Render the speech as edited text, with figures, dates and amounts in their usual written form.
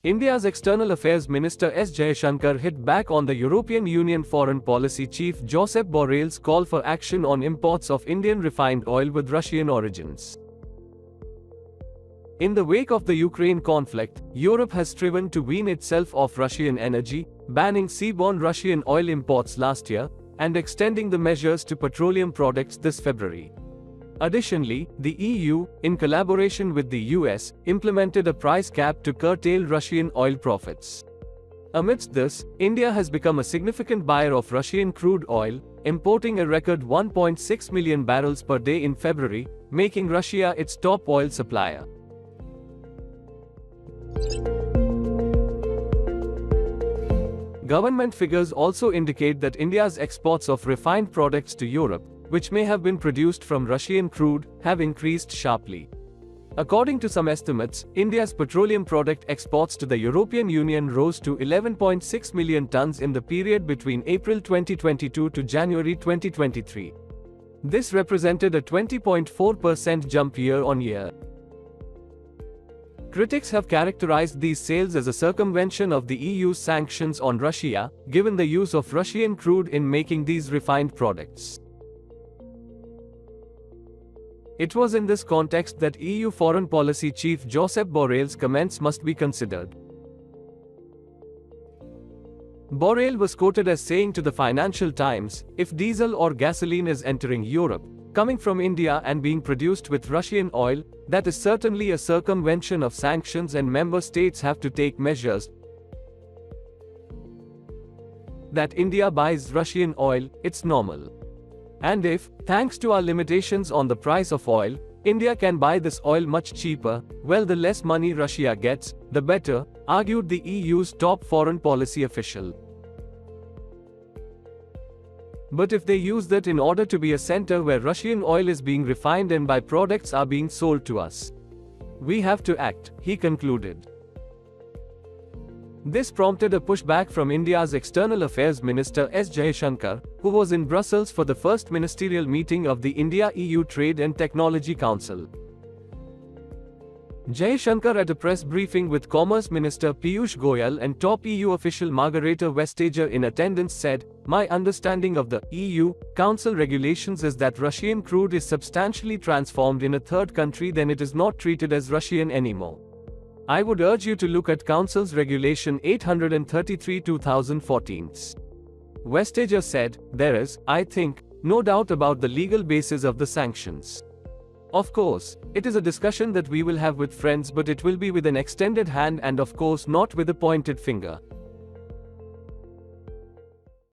India's External Affairs Minister S Jaishankar hit back on the European Union Foreign Policy Chief Josep Borrell's call for action on imports of Indian refined oil with Russian origins. In the wake of the Ukraine conflict, Europe has striven to wean itself off Russian energy, banning seaborne Russian oil imports last year, and extending the measures to petroleum products this February. Additionally, the EU, in collaboration with the US, implemented a price cap to curtail Russian oil profits. Amidst this, India has become a significant buyer of Russian crude oil, importing a record 1.6 million barrels per day in February, making Russia its top oil supplier. Government figures also indicate that India's exports of refined products to Europe, which may have been produced from Russian crude, have increased sharply. According to some estimates, India's petroleum product exports to the European Union rose to 11.6 million tons in the period between April 2022 to January 2023. This represented a 20.4% jump year-on-year. Critics have characterized these sales as a circumvention of the EU's sanctions on Russia, given the use of Russian crude in making these refined products. It was in this context that EU Foreign Policy Chief Josep Borrell's comments must be considered. Borrell was quoted as saying to the Financial Times, "If diesel or gasoline is entering Europe, coming from India and being produced with Russian oil, that is certainly a circumvention of sanctions and member states have to take measures. That India buys Russian oil, it's normal. And if, thanks to our limitations on the price of oil, India can buy this oil much cheaper, well, the less money Russia gets, the better," argued the EU's top foreign policy official. But if they use that in order to be a center where Russian oil is being refined and byproducts are being sold to us, we have to act, he concluded. This prompted a pushback from India's External Affairs Minister S Jaishankar, who was in Brussels for the first ministerial meeting of the India-EU Trade and Technology Council. Jaishankar, at a press briefing with Commerce Minister Piyush Goyal and top EU official Margareta Vestager in attendance, said, "My understanding of the EU Council regulations is that Russian crude is substantially transformed in a third country, then it is not treated as Russian anymore. I would urge you to look at Council's Regulation 833/2014. Vestager said, "There is, I think, no doubt about the legal basis of the sanctions. Of course, it is a discussion that we will have with friends, but it will be with an extended hand and of course not with a pointed finger."